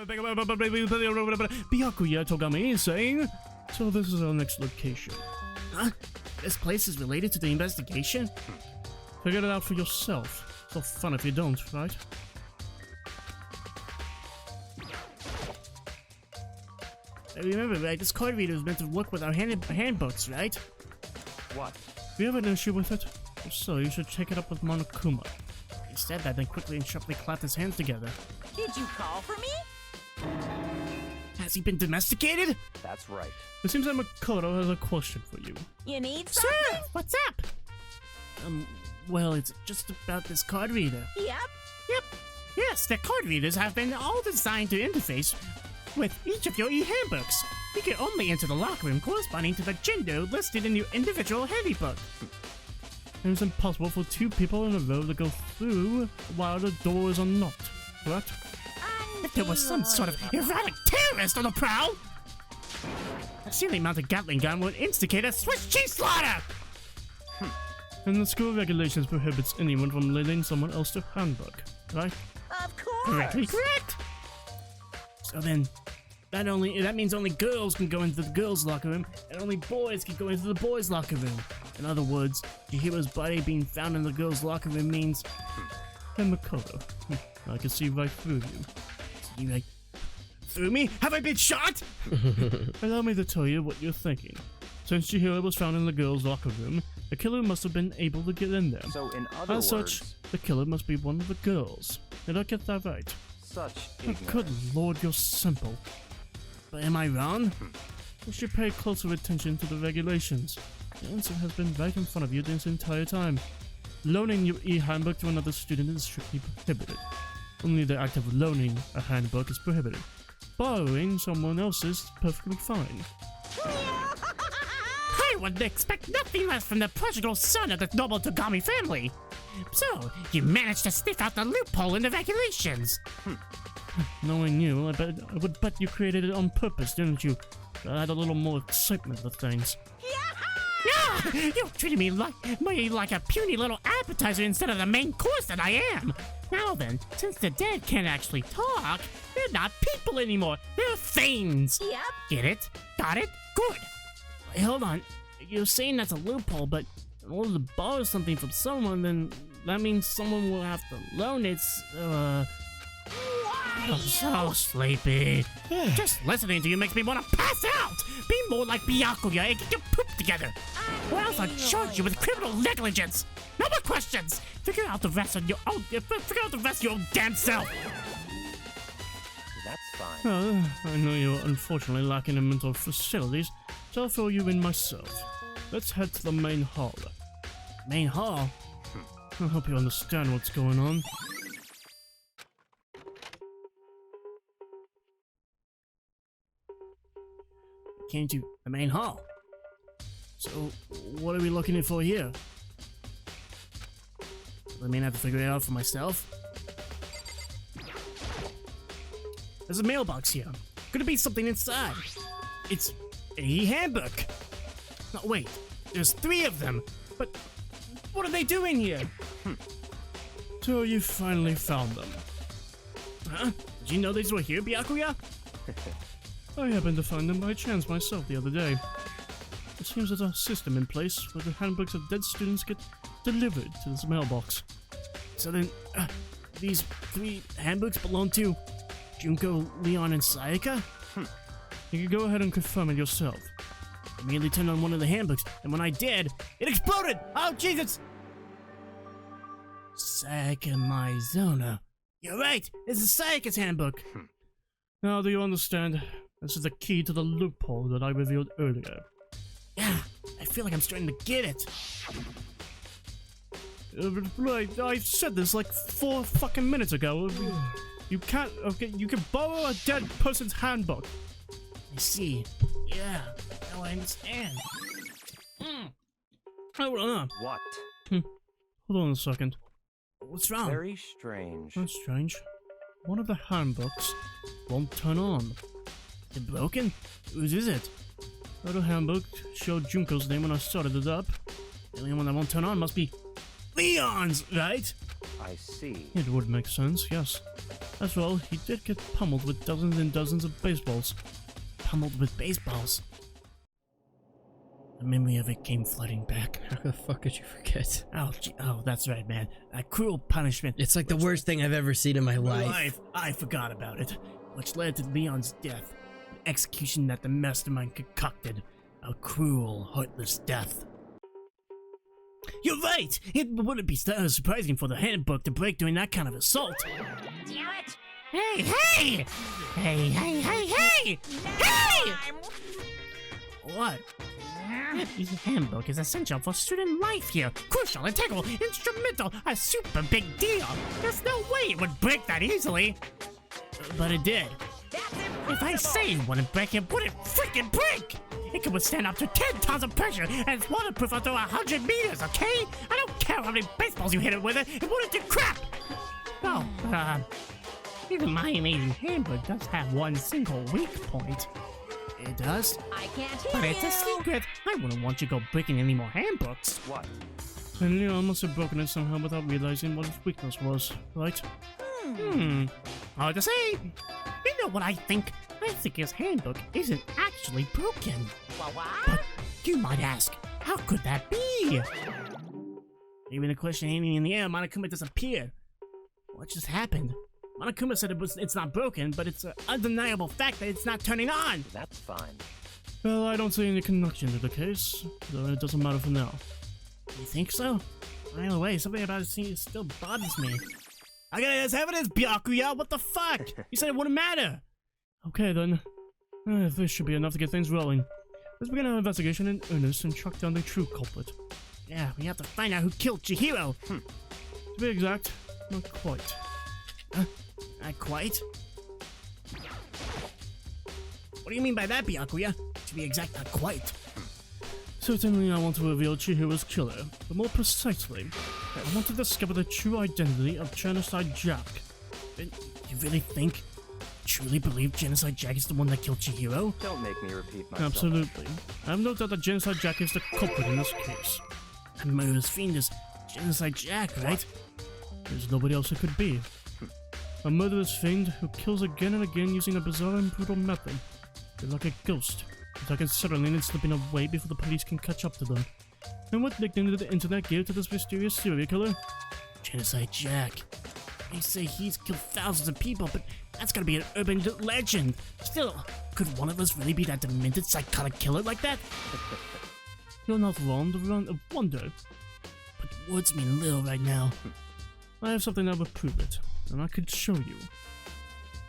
Backula Togami is saying, so this is our next location. Huh? This place is related to the investigation? Figure it out for yourself. It's all fun if you don't, right? I remember, right? This card reader is meant to work with our handbooks, right? What? Do you have an issue with it? If so, you should take it up with Monokuma. He said that, then quickly and sharply clapped his hands together. Did you call for me? Has he been domesticated? That's right. It seems that Makoto has a question for you. You need Sir, something? what's up? Well, it's just about this card reader. Yep. Yes, the card readers have been all designed to interface with each of your e-handbooks. You can only enter the locker room corresponding to the gender listed in your individual handybook. It is impossible for two people in a row to go through while the door is unlocked, correct? If there was some sort of erratic terrorist on the prowl, a ceiling mounted Gatling gun would instigate a Swiss cheese slaughter! And the school regulations prohibits anyone from lending someone else their handbook, right? Of course. Correctly correct! So then, that means only girls can go into the girls' locker room, and only boys can go into the boys' locker room. In other words, Chihiro's body being found in the girls' locker room means... And Makoto, I can see right through you. See right through me? Have I been shot? Allow me to tell you what you're thinking. Since Chihiro was found in the girls' locker room, the killer must have been able to get in there. So in other As words, such, the killer must be one of the girls. Did I get that right? such Oh, ignorance. good lord, you're simple. But am I wrong? You should pay closer attention to the regulations. The answer has been right in front of you this entire time. Loaning your e-handbook to another student is strictly prohibited. Only the act of loaning a handbook is prohibited. Borrowing someone else's is perfectly fine. I would expect nothing less from the prodigal son of the noble Togami family. So, you managed to sniff out the loophole in the regulations. Knowing you, I would bet you created it on purpose, didn't you? To add a little more excitement to things. Yeah, you treated me like a puny little appetizer instead of the main course that I am. Now then, since the dead can't actually talk, they're not people anymore. They're fiends. Yep. Get it? Got it? Good. Wait, hold on. You're saying that's a loophole, but in order to borrow something from someone, then that means someone will have to loan it. I'm so sleepy. Just listening to you makes me want to pass out. Be more like Backula and get your poop together. Or else I'll charge you with criminal negligence. No more questions. Figure out the rest of your own. Figure out the rest of your own damn self. That's fine. Well, I know you're unfortunately lacking in mental facilities, so I'll fill you in myself. Let's head to the main hall. Main hall. I'll help you understand what's going on. Came to the main hall. So, what are we looking for here? I may have to figure it out for myself. There's a mailbox here. Could it be something inside? It's a handbook. No, wait. There's 3 of them. But what are they doing here? So you finally found them. Huh? Did you know these were here, Backula? I happened to find them by chance myself the other day. It seems there's a system in place where the handbooks of dead students get delivered to this mailbox. So then, these 3 handbooks belong to Junko, Leon, and Sayaka? You can go ahead and confirm it yourself. I immediately turned on one of the handbooks, and when I did, it exploded! Oh, Jesus! Sayaka Maizona. You're right! This is Sayaka's handbook! Now do you understand? This is the key to the loophole that I revealed earlier. Yeah, I feel like I'm starting to get it. Right, I said this like 4 fucking minutes ago. You can't, okay, you can borrow a dead person's handbook. I see. Yeah, now I understand. Hold on. What? Hold on a second. What's wrong? Very strange. That's strange. One of the handbooks won't turn on. Is it broken? Whose is it? The other handbook showed Junko's name when I started it up. The only one that won't turn on must be Leon's, right? I see. It would make sense, yes. After all, he did get pummeled with dozens and dozens of baseballs. Pummeled with baseballs. The memory of it came flooding back. How the fuck could you forget? Oh, that's right, man. A cruel punishment. It's like the worst thing I've ever seen in my life. I forgot about it, which led to Leon's death. An execution that the mastermind concocted. A cruel, heartless death. You're right! It wouldn't be surprising for the handbook to break during that kind of assault. Damn it! Hey, hey! Hey, hey, hey, hey! Hey! What? The handbook is essential for student life here. Crucial, integral, instrumental, a super big deal. There's no way it would break that easily. But it did. That's If I impossible! say it wouldn't break, it wouldn't freaking break! It can withstand up to 10 tons of pressure, and it's waterproof up to 100 meters, okay? I don't care how many baseballs you hit it with, it wouldn't do crap! Oh, even my amazing handbook does have one single weak point. It does? I can't hear But you! it's a secret! I wouldn't want you to go breaking any more handbooks. What? And Leon must have broken it somehow without realizing what his weakness was, right? Hard to say. You know what I think? I think his handbook isn't actually broken. What? But you might ask, how could that be? Even the question hanging in the air, Monokuma disappeared. What just happened? Monokuma said it's not broken, but it's an undeniable fact that it's not turning on. That's fine. Well, I don't see any connection to the case, though it doesn't matter for now. You think so? Either way, something about it still bothers me. I got this evidence, Backula. What the fuck? You said it wouldn't matter. Okay then. This should be enough to get things rolling. Let's begin our investigation in earnest and track down the true culprit. Yeah, we have to find out who killed Chihiro. To be exact, not quite. Not quite. What do you mean by that, Backula? To be exact, not quite. Certainly I want to reveal Chihiro's killer, but more precisely, I want to discover the true identity of Genocide Jack. You really think, truly believe Genocide Jack is the one that killed Chihiro? Don't make me repeat myself. Absolutely. I have no doubt that Genocide Jack is the culprit in this case. That murderous fiend is Genocide Jack, right? There's nobody else it could be. A murderous fiend who kills again and again using a bizarre and brutal method. They're like a ghost, attacking suddenly and slipping away before the police can catch up to them. And what nickname did the internet give to this mysterious serial killer? Genocide Jack. They say he's killed thousands of people, but that's gotta be an urban legend. Still, could one of us really be that demented psychotic killer like that? You're not wrong to run a wonder. But words mean little right now. I have something that will prove it, and I could show you.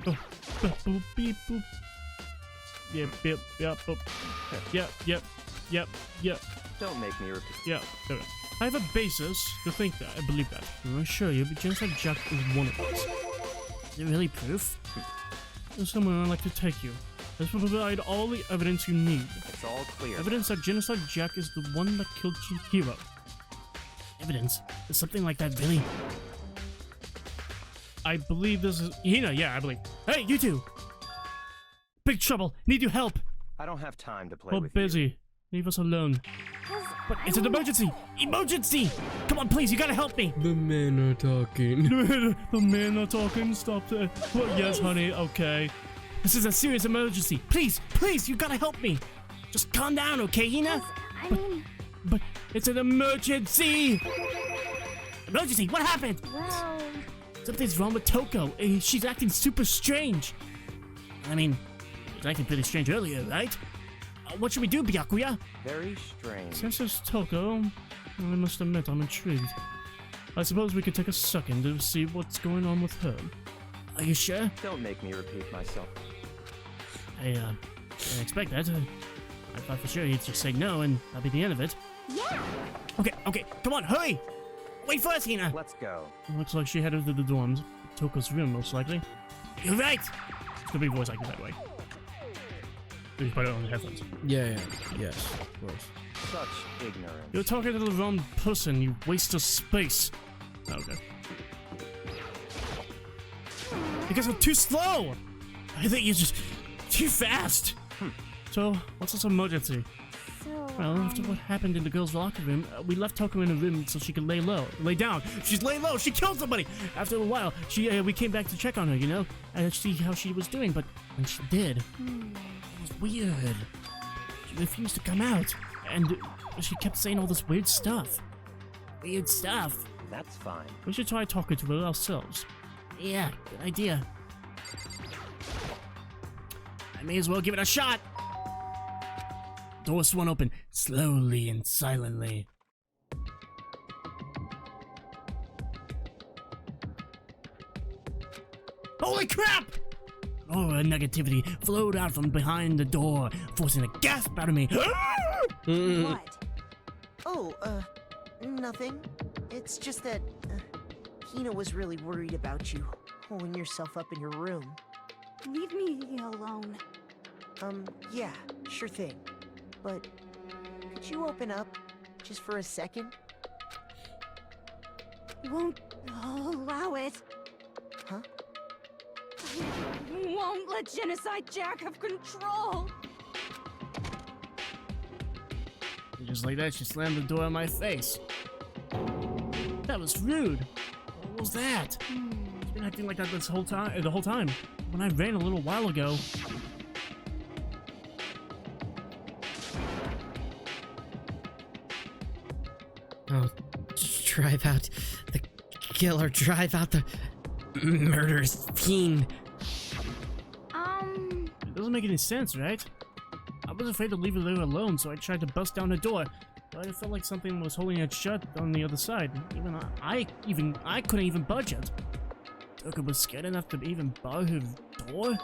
Oh, beep, boop, beep, boop. Yep, yep, yep, boop. Yep. Don't make me repeat. Yeah, there we go. I have a basis to think that. I believe that. I'm gonna show you, but Genocide Jack is one of us. Is it really proof? There's somewhere I'd like to take you. This will provide all the evidence you need. It's all clear. Evidence that Genocide Jack is the one that killed Chihiro. Evidence? Is something like that really? I believe this is Hina. Yeah, I believe. Hey, you two! Big trouble. Need your help. I don't have time to play We're with busy. Leave us alone. But it's an emergency! Emergency! Come on, please, you gotta help me! The men are talking. The men are talking. Stop it. Well, yes, honey. Okay. This is a serious emergency. Please, you gotta help me. Just calm down, okay, Hina? But it's an emergency. Emergency, what happened? Well, Something's wrong with Toko. She's acting super strange. I mean, she was acting pretty strange earlier, right? What should we do, Backula? you. Very strange. Since it's Toko, I must admit I'm intrigued. I suppose we could take a second to see what's going on with her. Are you sure? Don't make me repeat myself. I didn't expect that. I thought for sure you'd just say no and that'd be the end of it. yeah. Okay, come on, hurry! Wait for us, Hina! Let's go. It looks like she headed to the dorms. Toko's room, most likely. You're right! It's gonna be voice acted that way. Please put it on the headphones. Yeah, yes, of course. Such ignorance. You're talking to the wrong person, you waste of space. Okay. Because I'm too slow! I think you're just too fast! So, what's this emergency? So, Well, after what happened in the girls' locker room, we left Toko in a room so she could lay down. She's laying low. She killed somebody. After a while, we came back to check on her, you know, and see how she was doing. But when she did, it was weird. She refused to come out, and she kept saying all this weird stuff. Weird stuff. That's fine. We should try talking to her ourselves. Yeah, good idea. I may as well give it a shot. Door swung open, slowly and silently. Holy crap! Aura negativity flowed out from behind the door, forcing a gasp out of me. what? Oh, nothing. It's just that Hina was really worried about you, holding yourself up in your room. Leave me alone. Yeah, sure thing. But could you open up just for a second? Won't allow it. Huh? Won't let Genocide Jack have control. And just like that, she slammed the door in my face. That was rude. What was that? She's been acting like that this whole time. The whole time. When I ran a little while ago. Oh, drive out the killer, drive out the murderous fiend. It doesn't make any sense, right? I was afraid to leave her there alone, so I tried to bust down the door. But I felt like something was holding it shut on the other side. I couldn't even budge it. Toko was scared enough to even bar her door?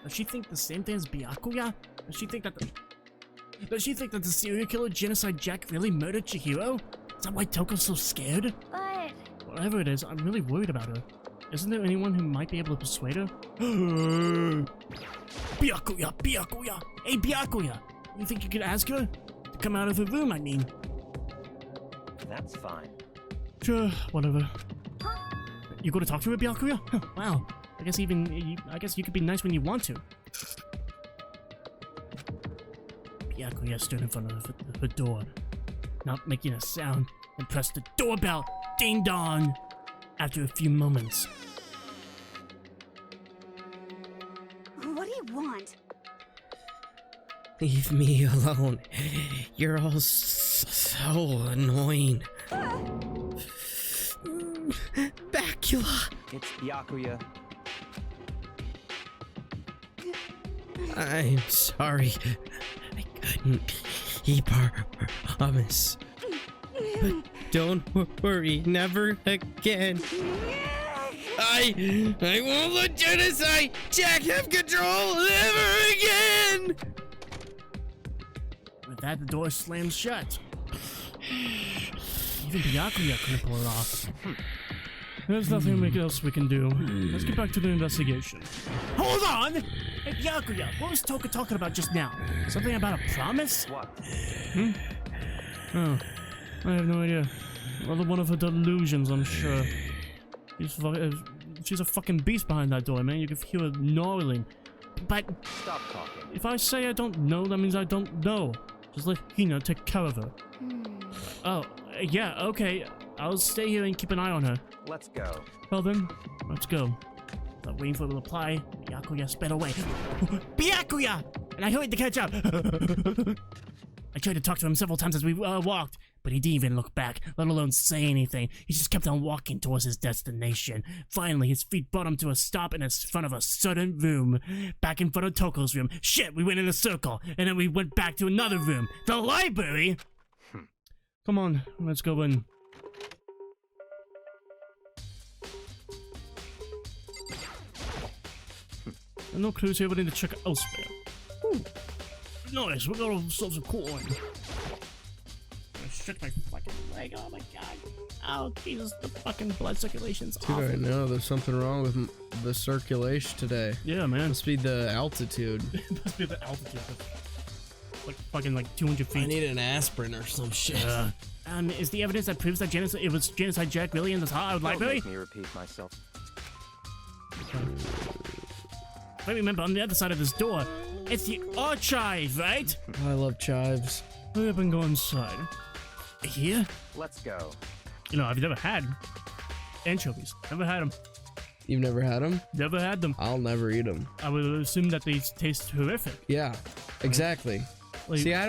Does she think the same thing as Backula? Does she think that the serial killer Genocide Jack really murdered Chihiro? Is that why Toko's so scared? But Whatever it is, I'm really worried about her. Isn't there anyone who might be able to persuade her? Backula! Hey, Backula! You think you could ask her to come out of her room, I mean? That's fine. Sure, whatever. You gonna talk to her, Backula? Huh, wow. I guess you could be nice when you want to. Backula stood in front of the door, not making a sound, and pressed the doorbell. Ding dong! After a few moments. what do you want? Leave me alone. You're all so annoying. Backula! It's Byakuya. I'm sorry. I couldn't keep our promise. But don't worry, never again. I won't let Genocide Jack have control ever again! With that, the door slammed shut. Even Byakuya couldn't pull it off. There's nothing else we can do. Let's get back to the investigation. Hold on! Hey, Byakuya, what was Toka talking about just now? Something about a promise? What? Oh, I have no idea. Another one of her delusions, I'm sure. She's a fucking beast behind that door, man. You can hear her gnarling. But Stop talking. If I say I don't know, that means I don't know. Just let Hina take care of her. Oh, yeah, okay. I'll stay here and keep an eye on her. Let's go. Well then, let's go. without waiting for a reply, Byakuya sped away. Byakuya! And I hurried to catch up. I tried to talk to him several times as we walked, but he didn't even look back, let alone say anything. He just kept on walking towards his destination. Finally, his feet brought him to a stop in front of a certain room. Back in front of Toko's room. Shit, we went in a circle, and then we went back to another room. The library? Come on, let's go in. No clues here, but I need to check elsewhere. Ooh. Nice, we got ourselves a coin. I shook my fucking leg, oh my god. Oh, Jesus, the fucking blood circulation's awful. Dude, I know, there's something wrong with the circulation today. Yeah, man. Must be the altitude. It must be the altitude. Like fucking like 200 feet. I need an aspirin or some shit. Is the evidence that proves that it was Genocide Jack really in this Don't library? make me repeat myself. I remember on the other side of this door, it's the archive, right? I love chives. Hurry up and go inside. Here? Let's go. You know, I've never had anchovies. Never had them. You've never had them? Never had them. I'll never eat them. I would assume that they taste horrific. Yeah, exactly. Like, See, I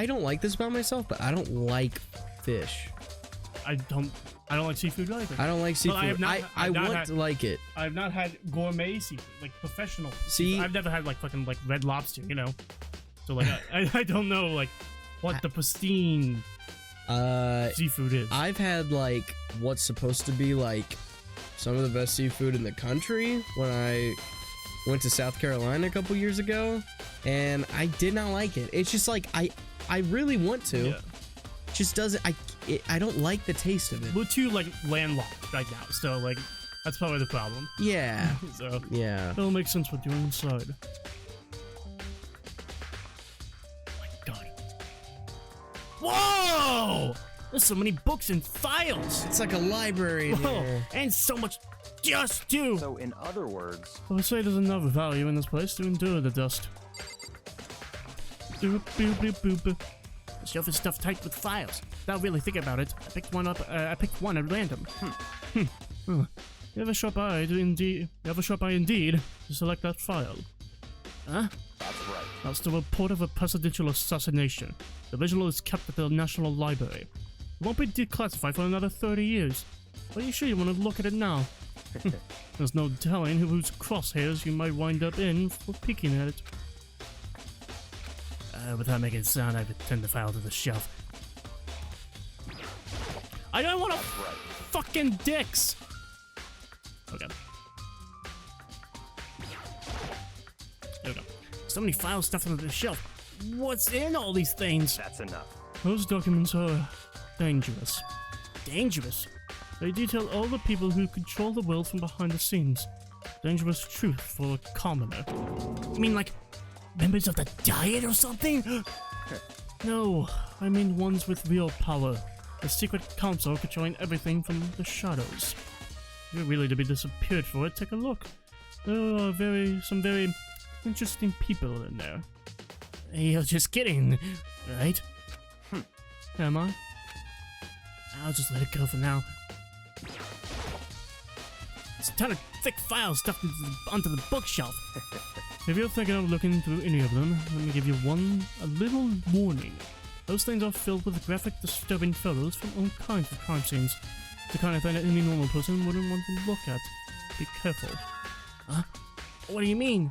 don't like this about myself, but I don't like fish. I don't like seafood either. I don't like seafood. I have not- I I've not want had- to like it. I've not had gourmet seafood, like professional. See- I've never had like fucking like Red Lobster, you know. So like I don't know like what the pristine seafood is. I've had like what's supposed to be like some of the best seafood in the country when I went to South Carolina a couple years ago, and I did not like it. It's just like I really want to. Yeah. Just doesn't. I don't like the taste of it. We're too like landlocked right now, so like that's probably the problem. Yeah. So Yeah. that'll make sense what you're inside. Oh my god. Whoa! There's so many books and files! It's like a library in Whoa! there. And so much dust too! So, in other words, I would say there's enough value in this place to endure the dust. Boop, boop, boop, boop, boop. The shelf is stuffed tight with files. Without really thinking about it, I picked one up. I picked one at random. You have a sharp eye indeed to select that file. Huh? that's right. That's the report of a presidential assassination. The visual is kept at the National Library. It won't be declassified for another 30 years. Are you sure you want to look at it now? There's no telling whose crosshairs you might wind up in for peeking at it. Without making a sound, I returned the file to the shelf. I don't want to That's right. fucking dicks! Okay. There we go. So many files stuffed onto the shelf. What's in all these things? That's enough. Those documents are dangerous. Dangerous. They detail all the people who control the world from behind the scenes. Dangerous truth for a commoner. You mean like members of the Diet or something? No, I mean ones with real power. A secret council controlling everything from the shadows. If you're really to be disappeared for it, take a look. There are some very interesting people in there. You're just kidding, right? Am I? I'll just let it go for now. It's a ton of thick files stuffed onto the bookshelf. If you're thinking of looking through any of them, let me give you a little warning. Those things are filled with graphic, disturbing photos from all kinds of crime scenes. The kind of thing that any normal person wouldn't want to look at. Be careful. Huh? What do you mean?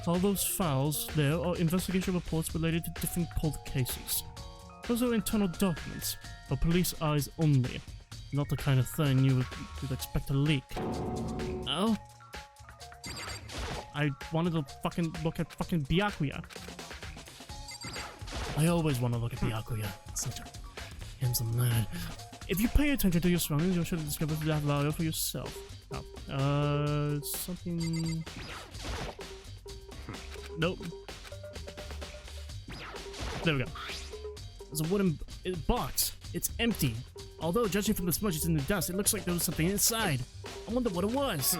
All those files there are investigation reports related to different cold cases. Those are internal documents, for police eyes only. Not the kind of thing you would expect to leak. Oh? I wanted to fucking look at fucking Backula. I always want to look at Backula. It's such a handsome lad. If you pay attention to your surroundings, you should discover that value for yourself. Oh. Something... Nope. There we go. There's a wooden box. It's empty. Although, judging from the smudges in the dust, it looks like there was something inside. I wonder what it was.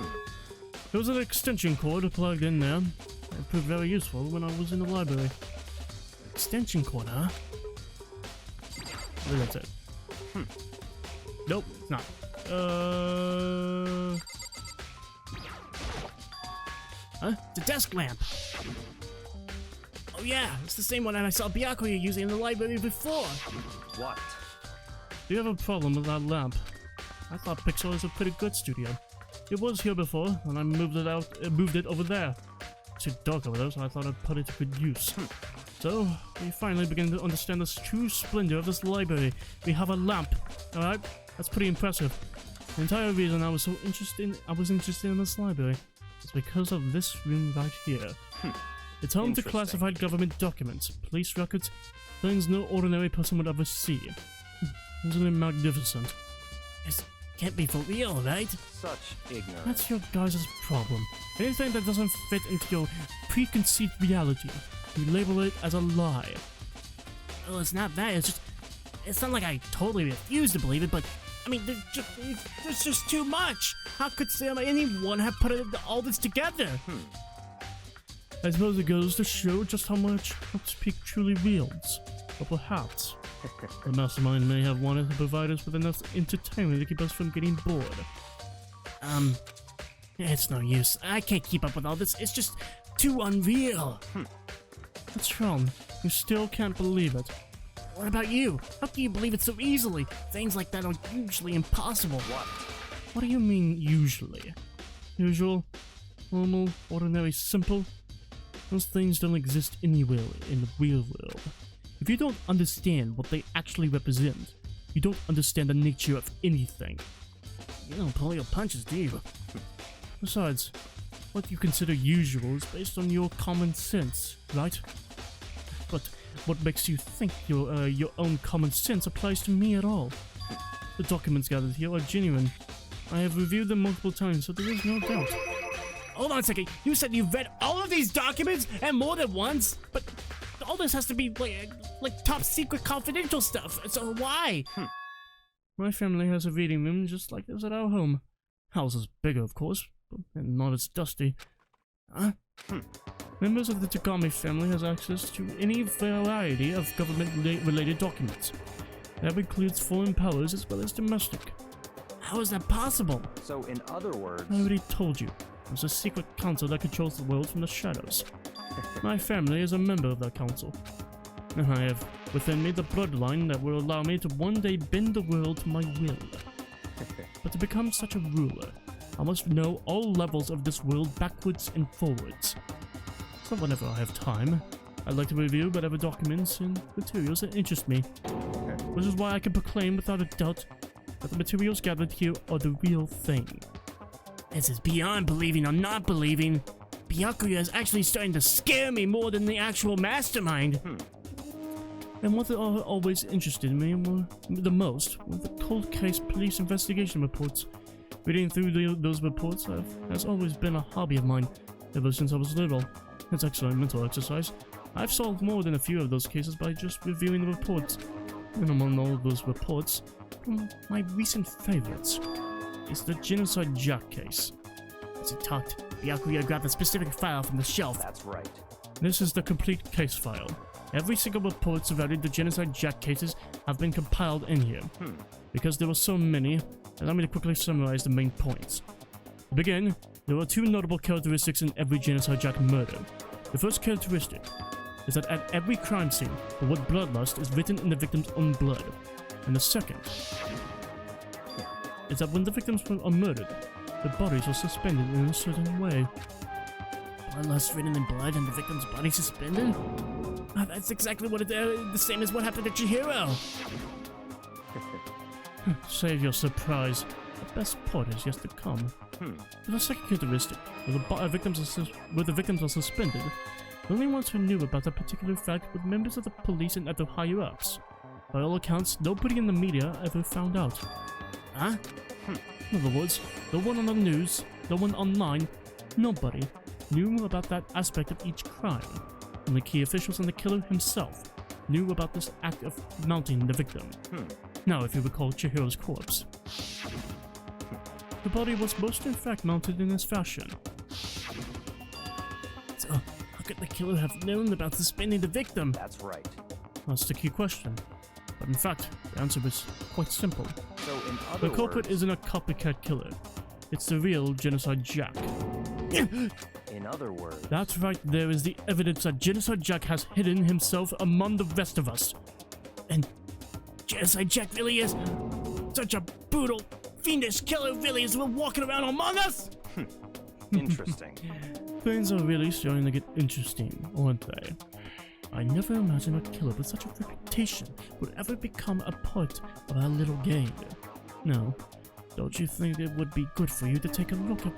There was an extension cord plugged in there. It proved very useful when I was in the library. Extension cord, huh? I think that's it. Nope, it's not. Huh? The desk lamp. Oh yeah, it's the same one that I saw Backula using in the library before. What? Do you have a problem with that lamp? I thought Pixar was a pretty good studio. It was here before, and I moved it over there. It's too dark over there, so I thought I'd put it to good use. So, we finally begin to understand the true splendor of this library. We have a lamp. Alright? That's pretty impressive. The entire reason I was interested in this library is because of this room right here. It's home to Interesting. classified government documents, police records, things no ordinary person would ever see. Isn't it magnificent? This can't be for real, right? Such ignorance. That's your guys' problem. Anything that doesn't fit into your preconceived reality, you label it as a lie. Well, it's not that. It's not like I totally refuse to believe it, but I mean, there's just too much. How could anyone have put all this together? I suppose it goes to show just how much Hawk's Peak truly wields. Or perhaps the mastermind may have wanted to provide us with enough entertainment to keep us from getting bored. It's no use. I can't keep up with all this. It's just too unreal. What's wrong? You still can't believe it. What about you? How can you believe it so easily? Things like that are usually impossible. What do you mean, usually? Usual? Normal? Ordinary? Simple? Those things don't exist anywhere in the real world. If you don't understand what they actually represent, you don't understand the nature of anything. You don't pull your punches, do you? Besides, what you consider usual is based on your common sense, right? But what makes you think your own common sense applies to me at all? The documents gathered here are genuine. I have reviewed them multiple times, so there is no doubt. Hold on a second. You said you've read all of these documents and more than once? But all this has to be like top secret confidential stuff. So why? My family has a reading room just like this at our home. House is bigger, of course, but not as dusty. Members of the Tagami family has access to any variety of government-related documents. That includes foreign powers as well as domestic. How is that possible? So, in other words, I already told you. There's a secret council that controls the world from the shadows. My family is a member of that council. And I have within me the bloodline that will allow me to one day bend the world to my will. But to become such a ruler, I must know all levels of this world backwards and forwards. So whenever I have time, I'd like to review whatever documents and materials that interest me. Which is why I can proclaim without a doubt that the materials gathered here are the real thing. This is beyond believing or not believing. Backula is actually starting to scare me more than the actual mastermind. And what always interested me the most were the cold case police investigation reports. Reading through those reports has always been a hobby of mine ever since I was little. It's excellent mental exercise. I've solved more than a few of those cases by just reviewing the reports. And among all of those reports, my recent favorites is the Genocide Jack case. As he talked, Backula grabbed a specific file from the shelf. that's right. This is the complete case file. Every single report surrounding the Genocide Jack cases have been compiled in here. Because there were so many, allow me to quickly summarize the main points. To begin, there are two notable characteristics in every Genocide Jack murder. The first characteristic is that at every crime scene, the word bloodlust is written in the victim's own blood. And the second is that when the victims are murdered, their bodies are suspended in a certain way. Bloodlust written in blood and the victim's body suspended? That's exactly what the same as what happened to Chihiro. Save your surprise. The best part is yet to come. For the second characteristic, where the victims are suspended, the only ones who knew about that particular fact were members of the police and other higher-ups. By all accounts, nobody in the media ever found out. Huh? In other words, no one on the news, no one online, nobody knew about that aspect of each crime. Only key officials and the killer himself knew about this act of mounting the victim. Now, if you recall Chihiro's corpse, the body was most in fact mounted in this fashion. So, how could the killer have known about suspending the victim? That's right. That's the key question. But in fact, the answer is quite simple. So, in other The culprit words, isn't a copycat killer. It's the real Genocide Jack. in other words, That's right, there is the evidence that Genocide Jack has hidden himself among the rest of us. And Genocide Jack really is such a brutal, fiendish killer, really is walking around among us? interesting. Things are really starting to get interesting, aren't they? I never imagined a killer with such a reputation would ever become a part of our little gang. No, don't you think it would be good for you to take a look at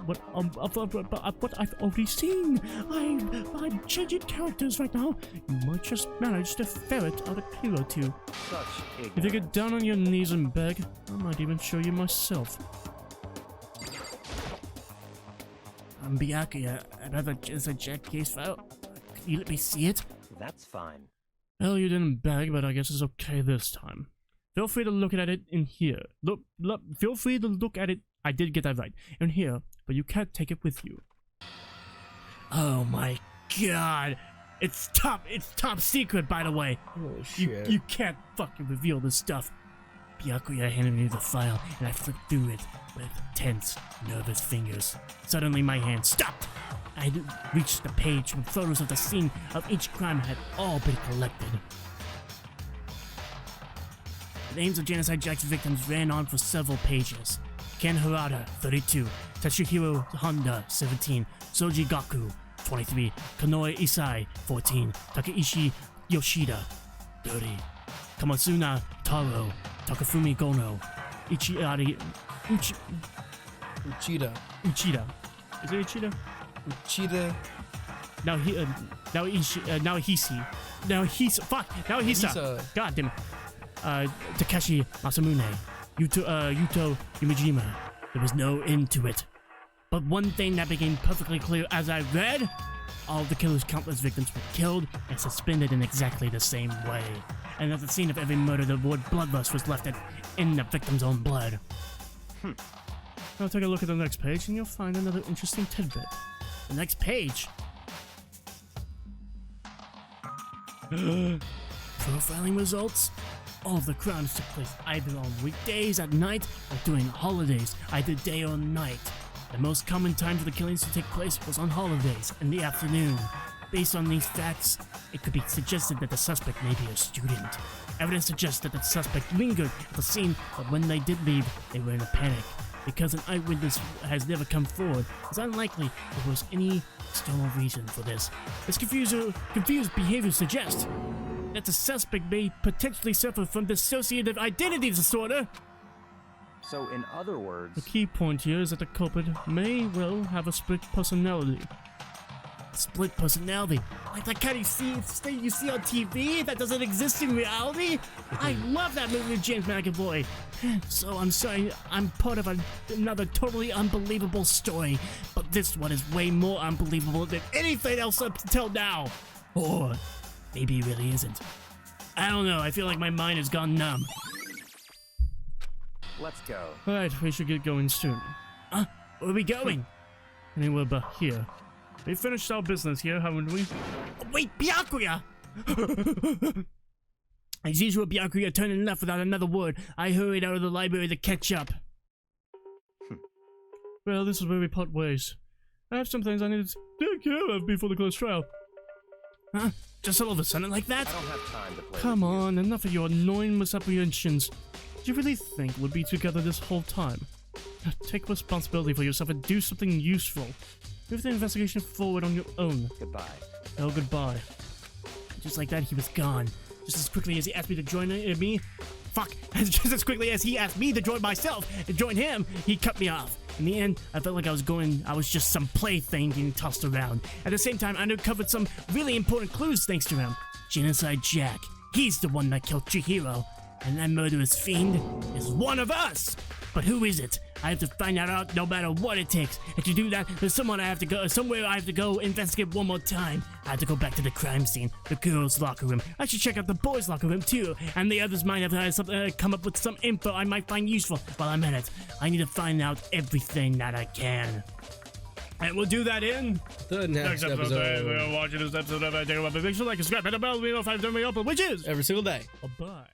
what I've already seen? I'm changing characters right now. You might just manage to ferret out a clue or two. Such If you ignorance. get down on your knees and beg, I might even show you myself. I'm Backula. Another Genocide Jack case file. Can you let me see it? That's fine. Well, you didn't beg, but I guess it's okay this time. Feel free to look at it in here. Feel free to look at it. I did get that right. In here, but you can't take it with you. Oh my god. It's top secret, by the way. Oh You shit. can't fucking reveal this stuff. Byakuya handed me the file, and I flipped through it with tense, nervous fingers. Suddenly, my hand stopped. I had reached the page when photos of the scene of each crime had all been collected. The names of Genocide Jack's victims ran on for several pages. Ken Harada, 32, Tatsuhiro Honda, 17, Soji Gaku, 23, Kanoe Isai, 14, Takeishi Yoshida, 30, Kamasuna Taro, Takafumi Gono, Uchida. Uchida. Is it Uchida? Uchida. Naohisa. God damn it. Takeshi Masamune, Yuto Yumijima. There was no end to it. But one thing that became perfectly clear as I read, all of the killer's countless victims were killed and suspended in exactly the same way. And at the scene of every murder, the word bloodlust was left in the victim's own blood. Now take a look at the next page and you'll find another interesting tidbit. The next page? Profiling results? All of the crimes took place either on weekdays at night or during holidays, either day or night. The most common time for the killings to take place was on holidays in the afternoon. Based on these facts, it could be suggested that the suspect may be a student. Evidence suggests that the suspect lingered at the scene, but when they did leave, they were in a panic. Because an eyewitness has never come forward, it's unlikely there was any external reason for this. This confused behavior suggests that the suspect may potentially suffer from dissociative identity disorder. So, in other words, The key point here is that the culprit may well have a split personality. Split personality. Like that kind of thing you see on TV that doesn't exist in reality? I love that movie with James McAvoy. So I'm sorry, I'm part of another totally unbelievable story, but this one is way more unbelievable than anything else up until now. Or maybe it really isn't. I don't know, I feel like my mind has gone numb. let's go. Alright, we should get going soon. Where are we going? Anywhere but here. We finished our business here, haven't we? Wait, Byakuya! As usual, Byakuya turning left without another word. I hurried out of the library to catch up. Well, this is where we part ways. I have some things I need to take care of before the closed trial. Huh? Just all of a sudden like that? I don't have time to play Come with you. on, enough of your annoying misapprehensions. Do you really think we'll be together this whole time? Take responsibility for yourself and do something useful. Move the investigation forward on your own. Goodbye. Oh, goodbye. Just like that, he was gone. Just as quickly as he asked me to join me. Fuck. Just as quickly as he asked me to join myself and join him, he cut me off. In the end, I felt like I was just some plaything getting tossed around. At the same time, I uncovered some really important clues thanks to him. Genocide Jack. He's the one that killed Chihiro. And that murderous fiend is one of us. But who is it? I have to find that out no matter what it takes. And to do that, there's somewhere I have to go investigate one more time. I have to go back to the crime scene, the girls' locker room. I should check out the boys' locker room too. And the others might have come up with some info I might find useful while I'm at it. I need to find out everything that I can. And we'll do that in The next episode. We're watching this episode of Danganronpa. Make sure to like and subscribe, hit the bell, let me know if I've done my upload, which is Every single day. bye.